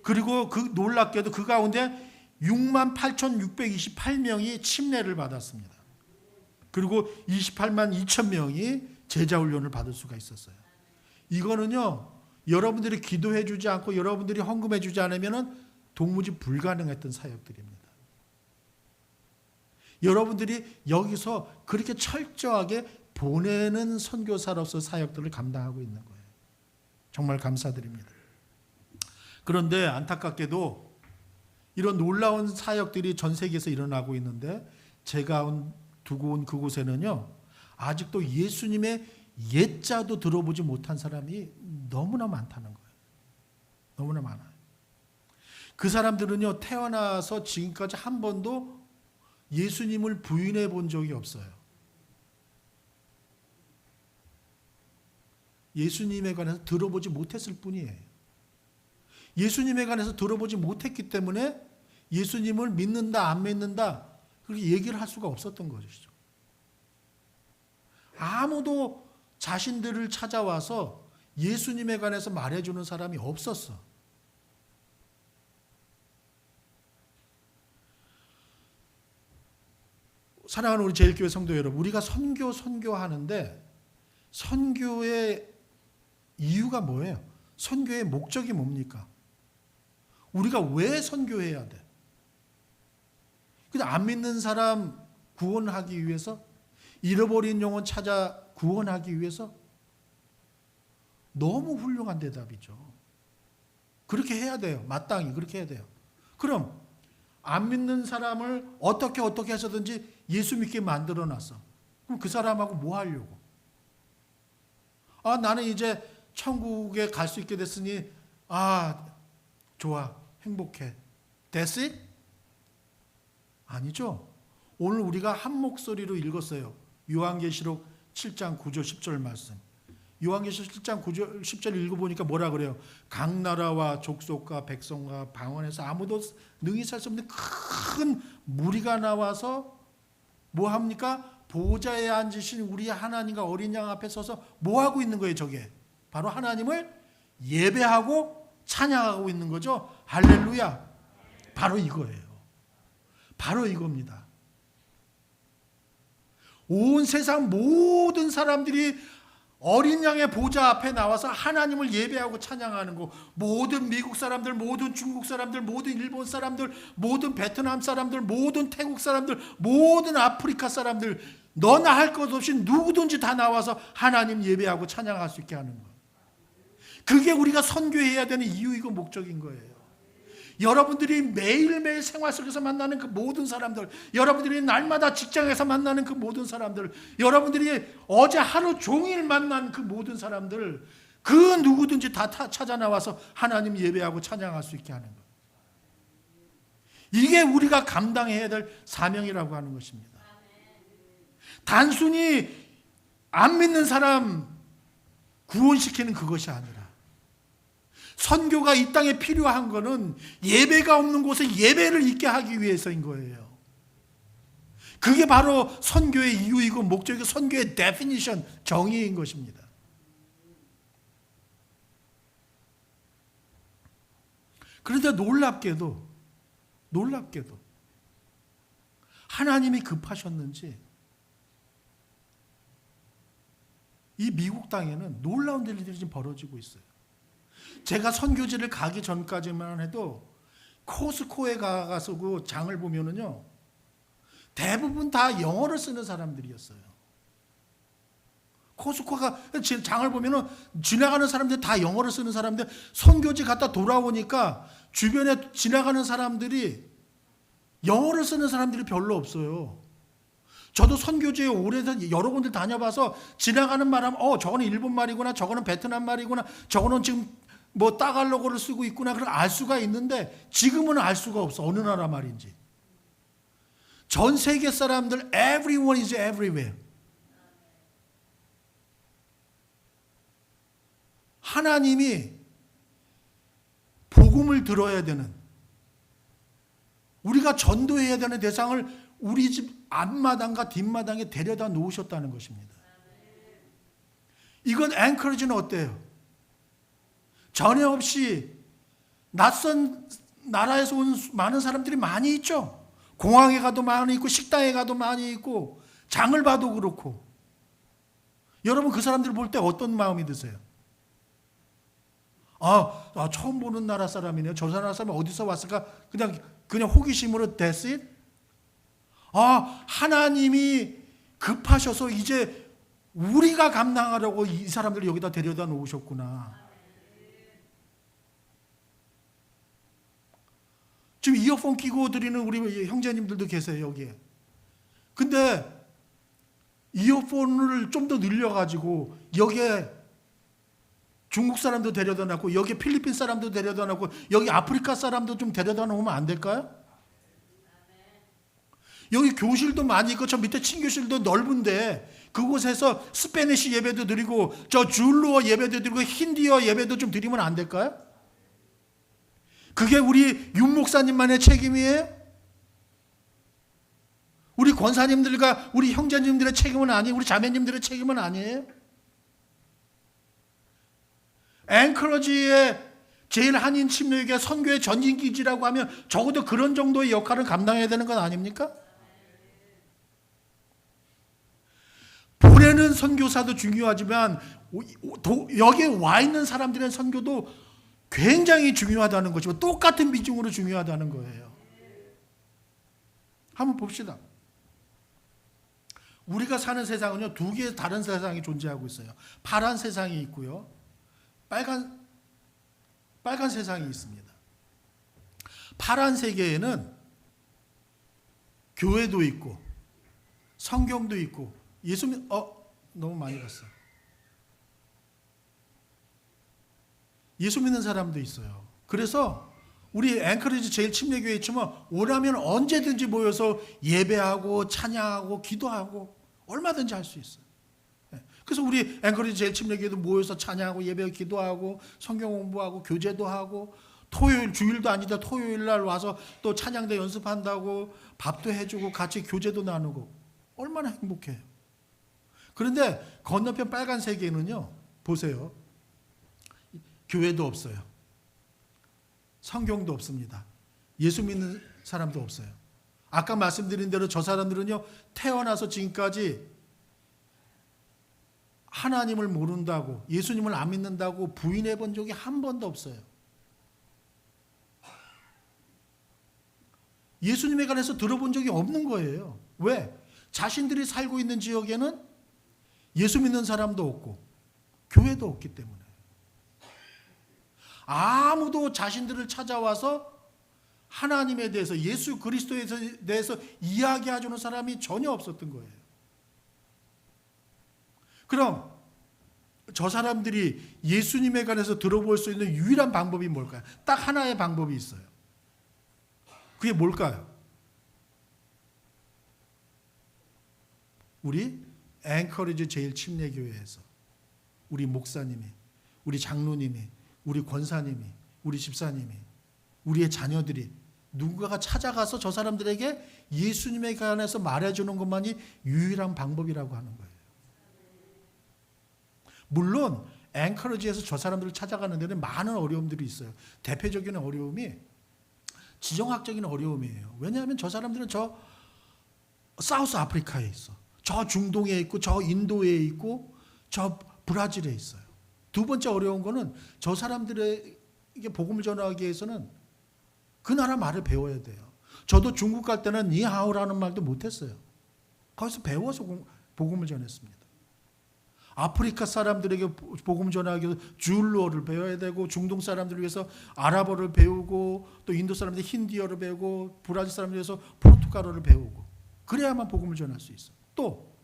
그리고 놀랍게도 그 가운데 6만 8,628명이 침례를 받았습니다. 그리고 28만 2천 명이 제자훈련을 받을 수가 있었어요. 이거는요, 여러분들이 기도해 주지 않고 여러분들이 헌금해 주지 않으면 도무지 불가능했던 사역들입니다. 여러분들이 여기서 그렇게 철저하게 보내는 선교사로서 사역들을 감당하고 있는 거예요. 정말 감사드립니다. 그런데 안타깝게도 이런 놀라운 사역들이 전 세계에서 일어나고 있는데 제가 두고 온 그곳에는요, 아직도 예수님의 옛자도 들어보지 못한 사람이 너무나 많다는 거예요. 너무나 많아요. 그 사람들은요, 태어나서 지금까지 한 번도 예수님을 부인해 본 적이 없어요. 예수님에 관해서 들어보지 못했을 뿐이에요. 예수님에 관해서 들어보지 못했기 때문에 예수님을 믿는다 안 믿는다 그렇게 얘기를 할 수가 없었던 것이죠. 아무도 자신들을 찾아와서 예수님에 관해서 말해주는 사람이 없었어. 사랑하는 우리 제일교회 성도 여러분, 우리가 선교하는데 선교의 이유가 뭐예요? 선교의 목적이 뭡니까? 우리가 왜 선교해야 돼? 근데 안 믿는 사람 구원하기 위해서? 잃어버린 영혼 찾아 구원하기 위해서? 너무 훌륭한 대답이죠. 그렇게 해야 돼요. 마땅히 그렇게 해야 돼요. 그럼 안 믿는 사람을 어떻게 해서든지 예수 믿게 만들어놨어. 그럼 그 사람하고 뭐 하려고? 나는 이제 천국에 갈 수 있게 됐으니 좋아, 행복해. That's it? 아니죠. 오늘 우리가 한 목소리로 읽었어요. 요한계시록 7장 9절 10절 말씀. 요한계시록 7장 9절 10절 읽어보니까 뭐라 그래요? 각 나라와 족속과 백성과 방언에서 아무도 능히 살 수 없는 큰 무리가 나와서 뭐 합니까? 보좌에 앉으신 우리 하나님과 어린 양 앞에 서서 뭐 하고 있는 거예요? 저게 바로 하나님을 예배하고 찬양하고 있는 거죠. 할렐루야. 바로 이거예요. 바로 이겁니다. 온 세상 모든 사람들이 어린 양의 보좌 앞에 나와서 하나님을 예배하고 찬양하는 거. 모든 미국 사람들, 모든 중국 사람들, 모든 일본 사람들, 모든 베트남 사람들, 모든 태국 사람들, 모든 아프리카 사람들, 너나 할 것 없이 누구든지 다 나와서 하나님 예배하고 찬양할 수 있게 하는 거. 그게 우리가 선교해야 되는 이유이고 목적인 거예요. 여러분들이 매일매일 생활 속에서 만나는 그 모든 사람들, 여러분들이 날마다 직장에서 만나는 그 모든 사람들, 여러분들이 어제 하루 종일 만난 그 모든 사람들, 그 누구든지 다 찾아 나와서 하나님 예배하고 찬양할 수 있게 하는 것. 이게 우리가 감당해야 될 사명이라고 하는 것입니다. 단순히 안 믿는 사람 구원시키는 그것이 아니라 선교가 이 땅에 필요한 것은 예배가 없는 곳에 예배를 있게 하기 위해서인 거예요. 그게 바로 선교의 이유이고 목적이고 선교의 데피니션, 정의인 것입니다. 그런데 놀랍게도 하나님이 급하셨는지 이 미국 땅에는 놀라운 일들이 지금 벌어지고 있어요. 제가 선교지를 가기 전까지만 해도 코스코에 가서 그 장을 보면은요, 대부분 다 영어를 쓰는 사람들이었어요. 코스코가 장을 보면은 지나가는 사람들 다 영어를 쓰는 사람들, 선교지 갔다 돌아오니까 주변에 지나가는 사람들이 영어를 쓰는 사람들이 별로 없어요. 저도 선교지에 오래된 여러 군데 다녀봐서 지나가는 말하면 저거는 일본 말이구나, 저거는 베트남 말이구나, 저거는 지금 뭐 따갈로그를 쓰고 있구나, 그걸 알 수가 있는데 지금은 알 수가 없어. 어느 나라 말인지. 전 세계 사람들 everyone is everywhere. 하나님이 복음을 들어야 되는, 우리가 전도해야 되는 대상을 우리 집 앞마당과 뒷마당에 데려다 놓으셨다는 것입니다. 이건 앵커리지는 어때요? 전혀 없이 낯선 나라에서 온 많은 사람들이 많이 있죠. 공항에 가도 많이 있고 식당에 가도 많이 있고 장을 봐도 그렇고. 여러분 그 사람들을 볼 때 어떤 마음이 드세요? 처음 보는 나라 사람이네요. 저 나라 사람이 어디서 왔을까? 그냥 호기심으로 that's it? 하나님이 급하셔서 이제 우리가 감당하려고 이 사람들을 여기다 데려다 놓으셨구나. 지금 이어폰 끼고 드리는 우리 형제님들도 계세요, 여기에. 근데 이어폰을 좀 더 늘려가지고 여기에 중국 사람도 데려다 놓고 여기 필리핀 사람도 데려다 놓고 여기 아프리카 사람도 좀 데려다 놓으면 안 될까요? 여기 교실도 많이 있고 저 밑에 친교실도 넓은데 그곳에서 스페니쉬 예배도 드리고 저 줄루어 예배도 드리고 힌디어 예배도 좀 드리면 안 될까요? 그게 우리 윤 목사님만의 책임이에요? 우리 권사님들과 우리 형제님들의 책임은 아니에요? 우리 자매님들의 책임은 아니에요? 앵커러지의 제일 한인 침례교회 선교의 전진기지라고 하면 적어도 그런 정도의 역할을 감당해야 되는 건 아닙니까? 보내는 선교사도 중요하지만 여기에 와 있는 사람들의 선교도 굉장히 중요하다는 것이고 똑같은 비중으로 중요하다는 거예요. 한번 봅시다. 우리가 사는 세상은요, 두 개의 다른 세상이 존재하고 있어요. 파란 세상이 있고요, 빨간 세상이 있습니다. 파란 세계에는 교회도 있고 성경도 있고 예수님 너무 많이 갔어. 예수 믿는 사람도 있어요. 그래서 우리 앵커리지 제일 침례교회에 있지만 오라면 언제든지 모여서 예배하고 찬양하고 기도하고 얼마든지 할 수 있어요. 그래서 우리 앵커리지 제일 침례교회도 모여서 찬양하고 예배하고 기도하고 성경 공부하고 교제도 하고 토요일 주일도 아니다 토요일 날 와서 또 찬양대 연습한다고 밥도 해주고 같이 교제도 나누고 얼마나 행복해요. 그런데 건너편 빨간 세계는요, 보세요. 교회도 없어요. 성경도 없습니다. 예수 믿는 사람도 없어요. 아까 말씀드린 대로 저 사람들은요, 태어나서 지금까지 하나님을 모른다고, 예수님을 안 믿는다고 부인해 본 적이 한 번도 없어요. 예수님에 관해서 들어본 적이 없는 거예요. 왜? 자신들이 살고 있는 지역에는 예수 믿는 사람도 없고 교회도 없기 때문에. 아무도 자신들을 찾아와서 하나님에 대해서, 예수 그리스도에 대해서 이야기해주는 사람이 전혀 없었던 거예요. 그럼 저 사람들이 예수님에 관해서 들어볼 수 있는 유일한 방법이 뭘까요? 딱 하나의 방법이 있어요. 그게 뭘까요? 우리 앵커리지 제일 침례교회에서 우리 목사님이, 우리 장로님이, 우리 권사님이, 우리 집사님이, 우리의 자녀들이 누군가가 찾아가서 저 사람들에게 예수님에 관해서 말해주는 것만이 유일한 방법이라고 하는 거예요. 물론 앵커리지에서 저 사람들을 찾아가는 데는 많은 어려움들이 있어요. 대표적인 어려움이 지정학적인 어려움이에요. 왜냐하면 저 사람들은 저 사우스 아프리카에 있어. 저 중동에 있고 저 인도에 있고 저 브라질에 있어요. 두 번째 어려운 거는 저 사람들에게 복음을 전하기 위해서는 그 나라 말을 배워야 돼요. 저도 중국 갈 때는 니하오라는 말도 못했어요. 거기서 배워서 복음을 전했습니다. 아프리카 사람들에게 복음 전하기 위해서 줄루어를 배워야 되고, 중동 사람들을 위해서 아랍어를 배우고, 또 인도 사람들이 힌디어를 배우고, 브라질 사람들을 위해서 포르투갈어를 배우고, 그래야만 복음을 전할 수 있어요. 또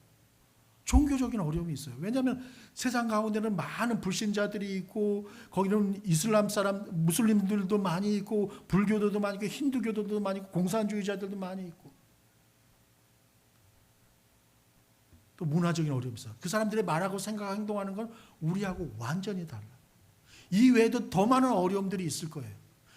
종교적인 어려움이 있어요. 왜냐하면 세상 가운데는 많은 불신자들이 있고, 거기는 이슬람 사람, 무슬림들도 많이 있고, 불교도도 많이 있고, 힌두교도도 많이 있고, 공산주의자들도 많이 있고, 또 문화적인 어려움이 있어요. 그 사람들의 말하고 생각하고 행동하는 건 우리하고 완전히 달라. 이 외에도 더 많은 어려움들이 있을 거예요.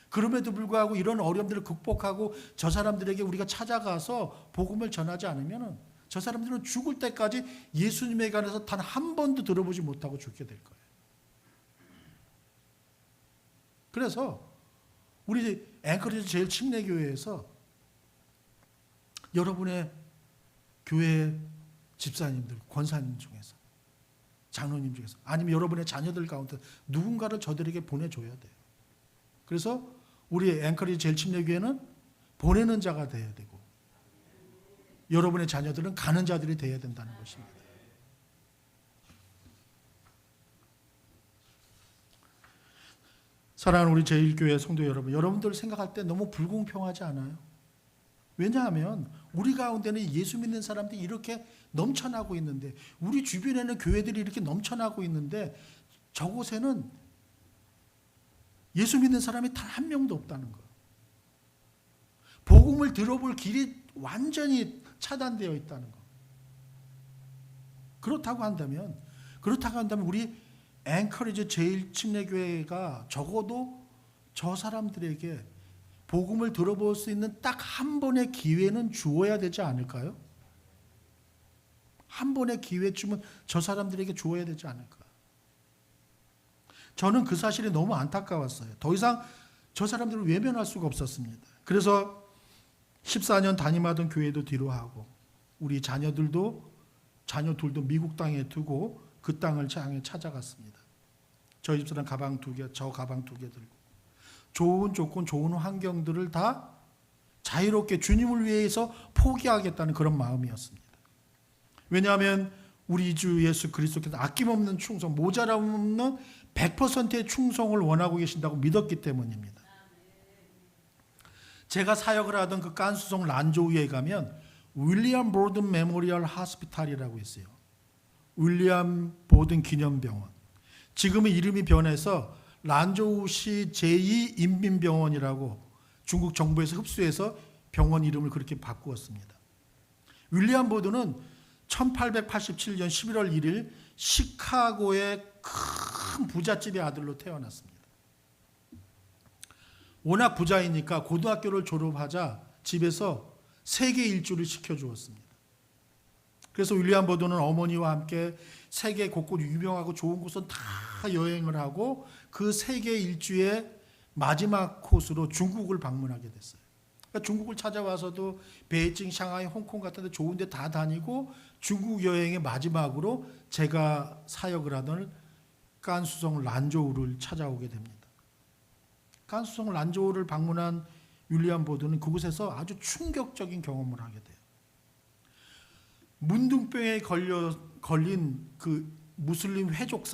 그럼에도 불구하고 이런 어려움들을 극복하고 저 사람들에게 우리가 찾아가서 복음을 전하지 않으면 저 사람들은 죽을 때까지 예수님에 관해서 단 한 번도 들어보지 못하고 죽게 될 거예요. 그래서 우리 앵커리지 제일 침례교회에서 여러분의 교회 집사님들, 권사님 중에서, 장로님 중에서, 아니면 여러분의 자녀들 가운데 누군가를 저들에게 보내줘야 돼요. 그래서 우리 앵커리지 제일 침례교회는 보내는 자가 돼야 되고, 여러분의 자녀들은 가는 자들이 돼야 된다는 것입니다. 사랑하는 우리 제1교회 성도 여러분, 여러분들 생각할 때 너무 불공평하지 않아요? 왜냐하면 우리 가운데는 예수 믿는 사람들이 이렇게 넘쳐나고 있는데, 우리 주변에는 교회들이 이렇게 넘쳐나고 있는데, 저곳에는 예수 믿는 사람이 단 한 명도 없다는 거예요. 복음을 들어볼 길이 완전히 차단되어 있다는 거. 그렇다고 한다면 우리 앵커리지 제1침례교회가 적어도 저 사람들에게 복음을 들어볼 수 있는 딱 한 번의 기회는 주어야 되지 않을까요? 한 번의 기회쯤은 저 사람들에게 주어야 되지 않을까? 저는 그 사실이 너무 안타까웠어요. 더 이상 저 사람들을 외면할 수가 없었습니다. 그래서 14년 담임하던 교회도 뒤로 하고, 우리 자녀 둘도 미국 땅에 두고 그 땅을 향해 찾아갔습니다. 저희 집사람 가방 2개, 저 가방 2개 들고 좋은 조건, 좋은 환경들을 다 자유롭게 주님을 위해서 포기하겠다는 그런 마음이었습니다. 왜냐하면 우리 주 예수 그리스도께서 아낌없는 충성, 모자람 없는 100%의 충성을 원하고 계신다고 믿었기 때문입니다. 제가 사역을 하던 그 깐수성 란조우에 가면 윌리엄 보든 메모리얼 하스피탈이라고 있어요. 윌리엄 보든 기념병원. 지금은 이름이 변해서 란조우시 제2인민병원이라고 중국 정부에서 흡수해서 병원 이름을 그렇게 바꾸었습니다. 윌리엄 보든은 1887년 11월 1일 시카고의 큰 부잣집의 아들로 태어났습니다. 워낙 부자이니까 고등학교를 졸업하자 집에서 세계 일주를 시켜주었습니다. 그래서 윌리엄 보든은 어머니와 함께 세계 곳곳 유명하고 좋은 곳은 다 여행을 하고 그 세계 일주의 마지막 코스로 중국을 방문하게 됐어요. 그러니까 중국을 찾아와서도 베이징, 샹하이, 홍콩 같은 데 좋은 데 다 다니고, 중국 여행의 마지막으로 제가 사역을 하던 깐수성 란조우를 찾아오게 됩니다. 깐수성 란조우를 방문한 윌리엄 보든은 그곳에서 아주 충격적인 경험을 하게 돼요. 문둥병에 걸린 그 무슬림 회족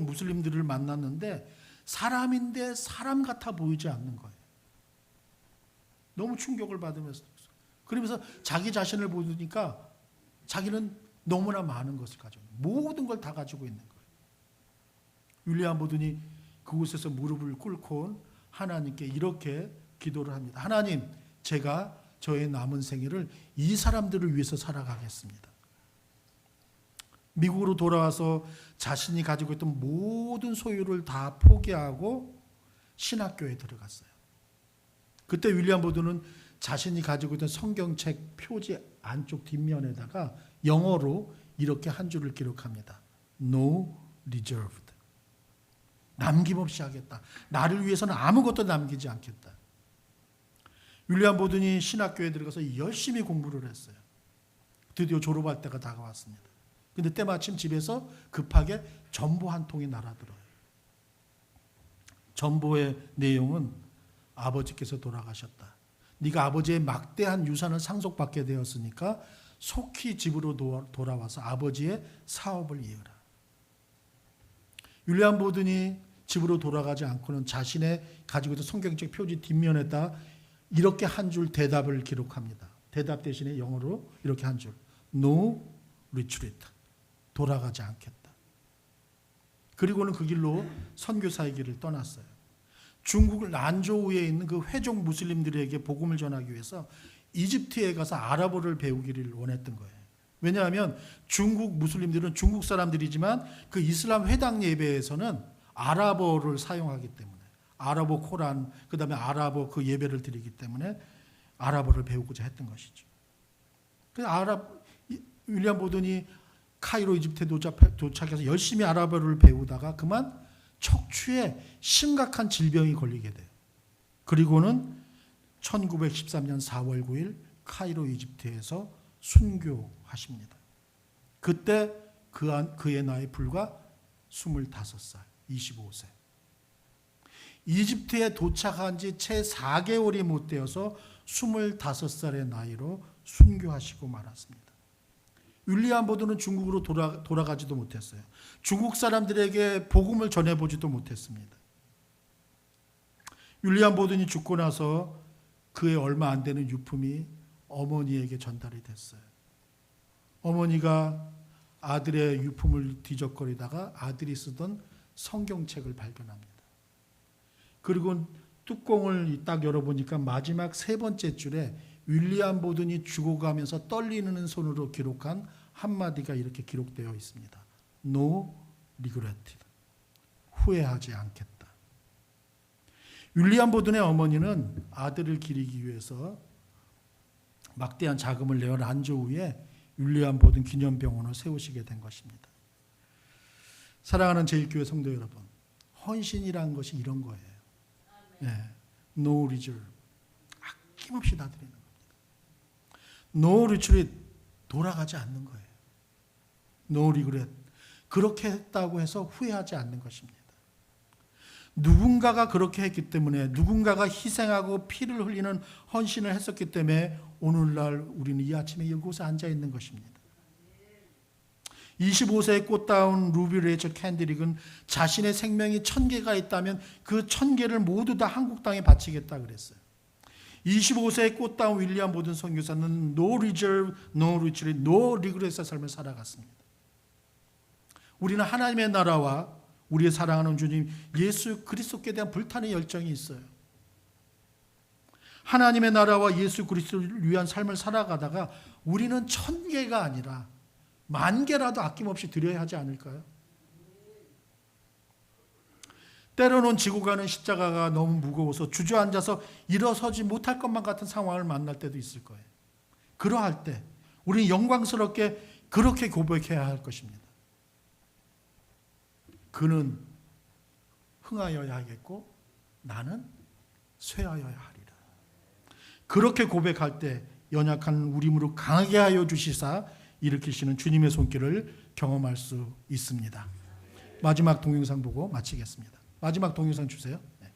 무슬림들을 만났는데 사람인데 사람 같아 보이지 않는 거예요. 너무 충격을 받으면서, 그러면서 자기 자신을 보니까 자기는 너무나 많은 것을 가지고 있는, 모든 걸 다 가지고 있는 거예요. 윌리엄 보든이 그곳에서 무릎을 꿇고 하나님께 이렇게 기도를 합니다. 하나님, 제가 저의 남은 생애를 이 사람들을 위해서 살아가겠습니다. 미국으로 돌아와서 자신이 가지고 있던 모든 소유를 다 포기하고 신학교에 들어갔어요. 그때 윌리엄 보든은 자신이 가지고 있던 성경책 표지 안쪽 뒷면에다가 영어로 이렇게 한 줄을 기록합니다. No reserved. 남김없이 하겠다. 나를 위해서는 아무것도 남기지 않겠다. 윌리엄 보든이 신학교에 들어가서 열심히 공부를 했어요. 드디어 졸업할 때가 다가왔습니다. 근데 때마침 집에서 급하게 전보 한 통이 날아들어요. 전보의 내용은 아버지께서 돌아가셨다. 네가 아버지의 막대한 유산을 상속받게 되었으니까 속히 집으로 돌아와서 아버지의 사업을 이어라. 윌리엄 보든이 집으로 돌아가지 않고는 자신의 가지고 있던 성경책 표지 뒷면에다 이렇게 한 줄 대답을 기록합니다. 대답 대신에 영어로 이렇게 한 줄. No retreat. 돌아가지 않겠다. 그리고는 그 길로 선교사의 길을 떠났어요. 중국 란조우에 있는 그 회족 무슬림들에게 복음을 전하기 위해서 이집트에 가서 아랍어를 배우기를 원했던 거예요. 왜냐하면 중국 무슬림들은 중국 사람들이지만 그 이슬람 회당 예배에서는 아랍어를 사용하기 때문에 아랍어 코란, 그 다음에 아랍어 그 예배를 드리기 때문에 아랍어를 배우고자 했던 것이죠. 그래서 윌리엄 보든이 카이로 이집트에 도착해서 열심히 아랍어를 배우다가 그만 척추에 심각한 질병이 걸리게 돼요. 그리고는 1913년 4월 9일 카이로 이집트에서 순교하십니다. 그때 그의 나이 불과 25살, 25세. 이집트에 도착한 지 채 4개월이 못 되어서 25살의 나이로 순교하시고 말았습니다. 윌리엄 보든은 중국으로 돌아가지도 못했어요. 중국 사람들에게 복음을 전해보지도 못했습니다. 윌리엄 보든이 죽고 나서 그의 얼마 안 되는 유품이 어머니에게 전달이 됐어요. 어머니가 아들의 유품을 뒤적거리다가 아들이 쓰던 성경책을 발견합니다. 그리고 뚜껑을 딱 열어보니까 마지막 3번째 줄에 윌리엄 보든이 죽어가면서 떨리는 손으로 기록한 한마디가 이렇게 기록되어 있습니다. No regret. 후회하지 않겠다. 윌리엄 보든의 어머니는 아들을 기리기 위해서 막대한 자금을 내어 란조우에 윌리엄 보든 기념병원을 세우시게 된 것입니다. 사랑하는 제1교회 성도 여러분, 헌신이라는 것이 이런 거예요. 네. No reserve. 아낌없이 다 드리는 겁니다. No retreat. 돌아가지 않는 거예요. No regret. 그렇게 했다고 해서 후회하지 않는 것입니다. 누군가가 그렇게 했기 때문에, 누군가가 희생하고 피를 흘리는 헌신을 했었기 때문에 오늘날 우리는 이 아침에 이곳에 앉아 있는 것입니다. 25세의 꽃다운 루비 레이첼 캔드릭은 자신의 생명이 1000개가 있다면 그 1000개를 모두 다 한국 땅에 바치겠다 그랬어요. 25세의 꽃다운 윌리엄 보든 선교사는 No reserve, no retreat, no regret의 삶을 살아갔습니다. 우리는 하나님의 나라와 우리의 사랑하는 주님 예수 그리스도께 대한 불타는 열정이 있어요. 하나님의 나라와 예수 그리스도를 위한 삶을 살아가다가 우리는 1000개가 아니라 10,000개라도 아낌없이 드려야 하지 않을까요? 때로는 지고 가는 십자가가 너무 무거워서 주저앉아서 일어서지 못할 것만 같은 상황을 만날 때도 있을 거예요. 그러할 때 우리는 영광스럽게 그렇게 고백해야 할 것입니다. 그는 흥하여야 하겠고 나는 쇠하여야 하리라. 그렇게 고백할 때 연약한 우리 무릎 강하게 하여 주시사 일으키시는 주님의 손길을 경험할 수 있습니다. 마지막 동영상 보고 마치겠습니다. 마지막 동영상 주세요. 네.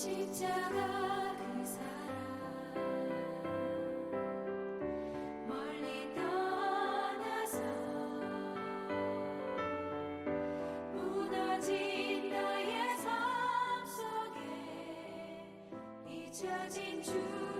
십자가 그 사랑 멀리 떠나서 무너진 나의 삶 속에 잊혀진 주